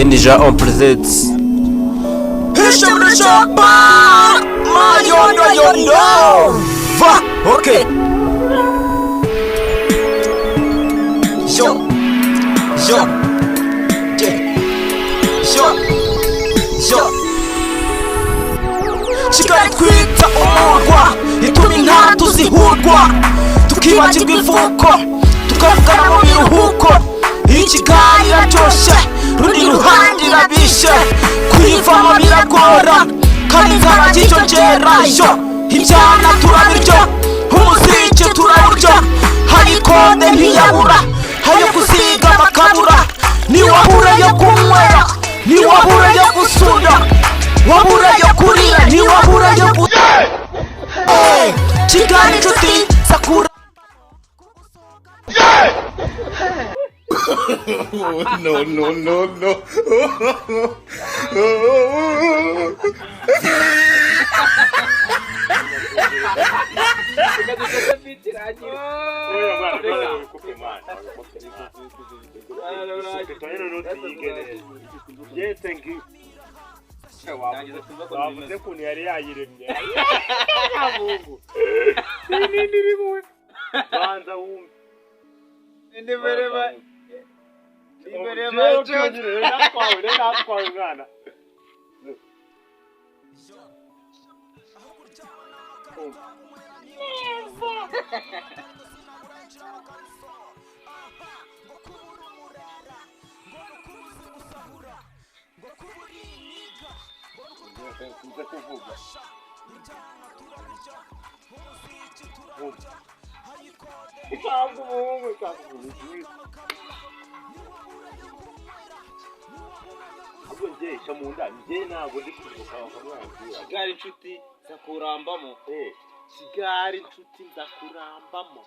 Ninja on presents Hisham the Chopper! My yo. Va, okay. Yo. Kigali twita umurwa, ituma intatu zihurwa, tukibagirwa ivuko, tukavugana mu biruhuko. Ikigali iraryoshe, rundi ruhande irabishe, kuyivamo biragora, kandi nzaba cyiyongerayo. Ibyana turabirya, umuziki turawurya, hari kode ntiyabura, hayo kuziga bakabura. Niwabura yo kunywera, niwabura yo gusunda, wabura yo kurira, niwabura yo Kigali inshuti sakura. No. Wavuze kuntu yari yayiremye Mungu nindiri muwe banza wumve Nimereba cyonyine nakwawe mwana Kuza kuvuga Ikambu Mungu Ubwo nje shamunda nje ntabwo ndi kuvuga akamwangira Kigali inshuti zakurambamo Kigali inshuti zakurambamo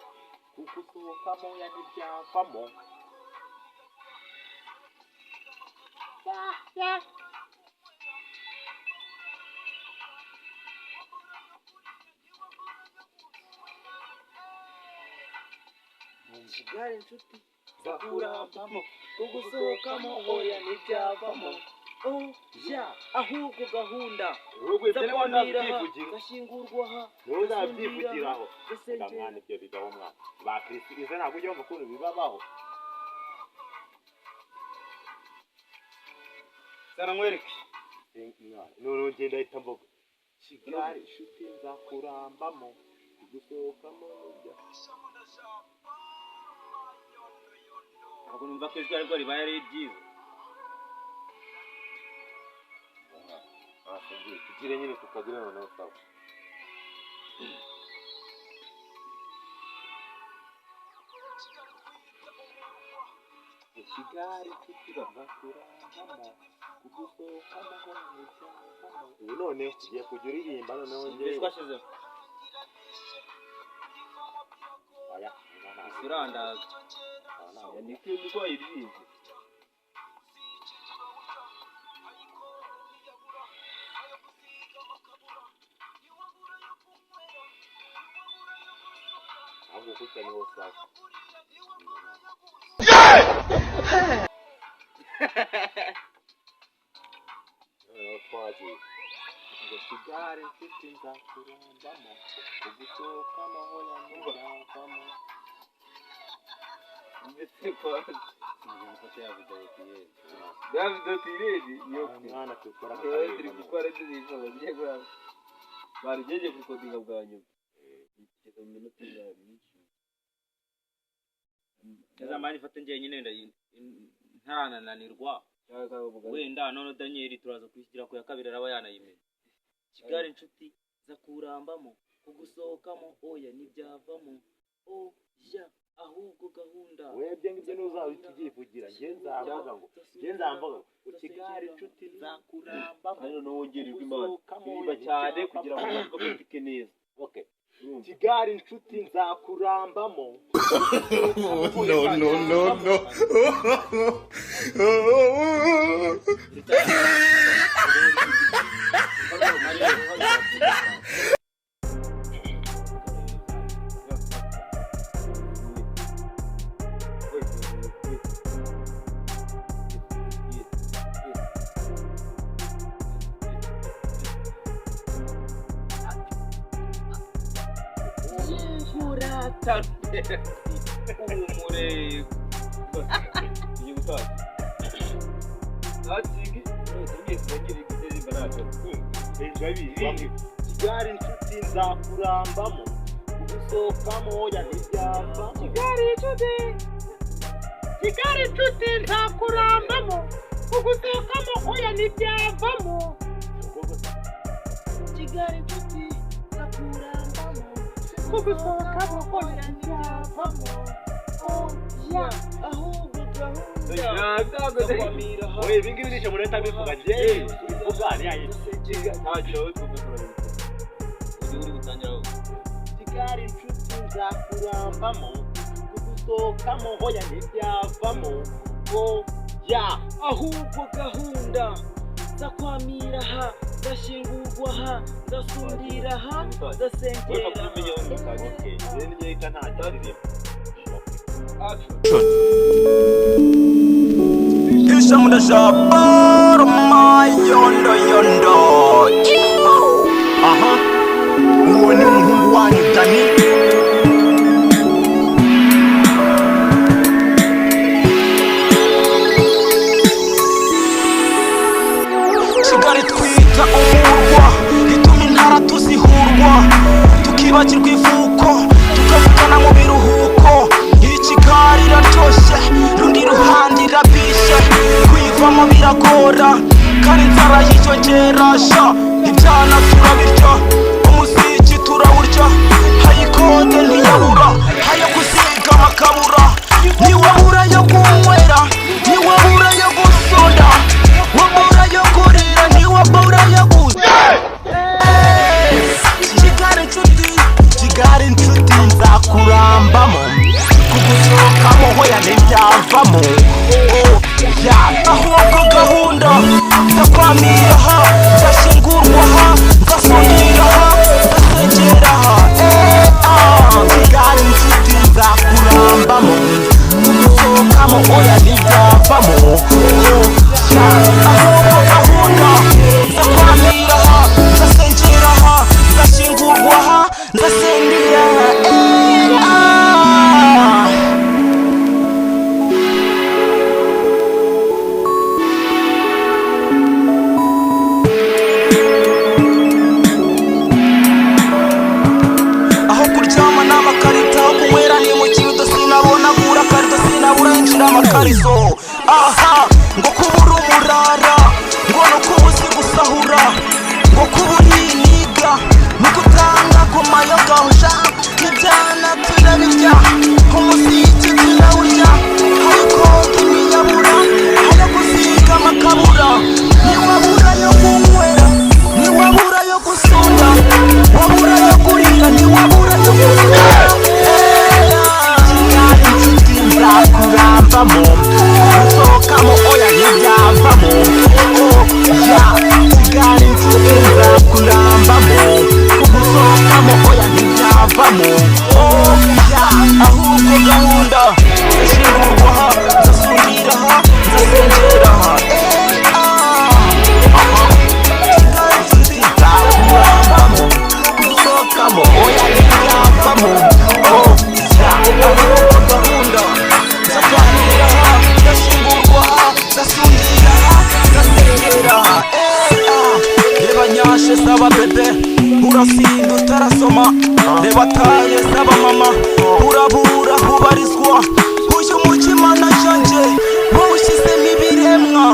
kuko usohokamo ya ntibyavamo Kigali inshuti zakurambamo kuko usohokamo oya ntibyavamo ahubwo gahunda gashingurwa aha ntuzabyivugiraho mwana ibyo bigaho mwana bakirisize ntabwo ujya wumva ukuntu bibabaho sana nkwereke none ndahita mvuga Kigali inshuti nzakurambamo gusohokamo ntabwo numva ko ijwi ariko ribaye ari ryiza tugire nyine tukagira noneho sawa Kigali inshuti nzakurambamo gusohokamo ubu none tugiye kujya uririmba noneho njyewe twashyizeho irandaza niko wayiririmba ahubwo kuko niho sawa twagiye ngo Kigali inshuti nzakurambamo ugusohokamo hoya ntibyavamo ndetse kwa nfata ya video tiredi niyo mwana tukora turi gukora indirimbo bagiye gukora barigeje kukodinga bwa nyuma kugeza mu minota myinshi yazamani fata ngiye nyine ntarananirwa wenda none Daniel turaza kwishyira ku ya kabiri araba yanayimenya Kigali inshuti zakurambamo kugusohokamo oya ntibyavamo ahubwo gahunda webye ngibyo ntuzabitugivugira nzamvuga ngo Kigali inshuti nzakurambamo hano no wongererwa imana niba cyane kugira ngo bafatike neza okay Kigali inshuti nzakurambamo Tarpesi umurego iyi gutaha atigi tugiye kugera imbaraga Kigali inshuti nzakurambamo ugusohokamo ya ntibyava Kigali inshuti nzakurambamo ugusohokamo oya ntibyavamo Kigali inshuti nzakurambamo ugusohokamo oya ntibyavamo oya ahubwo gahunda oye ibingibi nije mureta bivuga je bivuga ni ayi ntacyo twumvikana uri gutangira Kigali inshuti nzakurambamo ugusohokamo oya ntibyavamo oya ahubwo gahunda ndakwamira ha ndashingurwa ha ndasundira ha ndasengera Kisha muda shabaro mayondo yondo. Aha. Uwo ni umuhungu wanyu Dani. Kigali twita umurwa, ituma intara tuzihurwa, tukibagirwa ivuko, tukavugana mu biruhuko. Iyi Kigali iraryoshye, rundi ruhande irabishe, kuyivamo biragora, kandi inzara yiyongerasha. Ibyana turabirya, umuziki turawurya, hayikode ntiyabura, hayo gusiga amakabura. Ntiwabura yo kunywera, ntiwabura yo gusoda, wabura yo kurira, ntiwabura yo gusa. Kigali inshuti nzakurambamo, kugusohokamo hoya ntibyavamo. Ahubwo gahunda ndakwamira ha, ndashingurwa ha, ndasundira ha, ndasengera ha. Kigali inshuti nzakurambamo, kugusohokamo hoya ntibyavamo. Ahubwo gahunda ndakwamira ha, ndasengera ha, ndashingurwa ha, ndasengera ha. Amakariso aha ngo kubura umurara ngo no kubuzi gusahura ngo kubura iniga no gutanga goma yo gahusha ibyana turabirya umuziki turawurya ariko ntiyabura hayo gusiga amakabura ntiwabura yo kunywera ntiwabura yo gusunda wabura yo kurira ntiwabura yo gusunda nzakurambamo usohokamo oya ntibyavamo Kigali inshuti nzakurambamo ugusohokamo oya ntibyavamo ahubwo gahunda ndashingurwa ha ndasundira ha ndasengera ha Kigali inshuti nzakurambamo ugusohokamo oya ntibyavamo ahubwo gahunda ndakwamira ha ndashingurwa ha ndasundira ha ndasengera ha reba nyashe z'aba bebe urasinda utarasoma reba taye z'aba mama urabura hubarizwa uyu mujyi mana yanjye bawushyizemo ibiremwa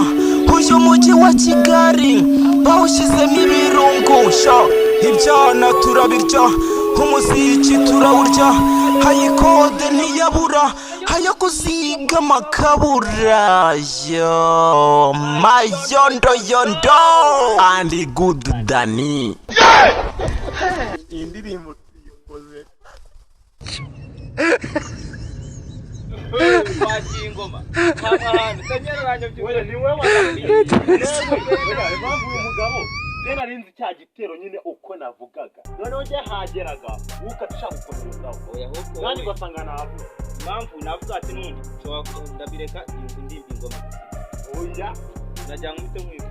uyu mujyi wa Kigali bawushyizemo ibirungo ibyana turabirya umuziki turawurya hayikode ntiyabura hayo gusiga amakabura yo mayondo yondo andi good Dani indirimbo tuyikoze ingoma ahantu tanyaranye by'uwe ni wewe impamvu uyu mugabo rero arinzi cya gitero nyine uko navugaga noneho njye hageraga ukashaka gukomerezaho nanjye ugasanga navuze impamvu navuga ati n'undi nshobora ndabireka indi ingoma oya najya nk'ite nk'ibyo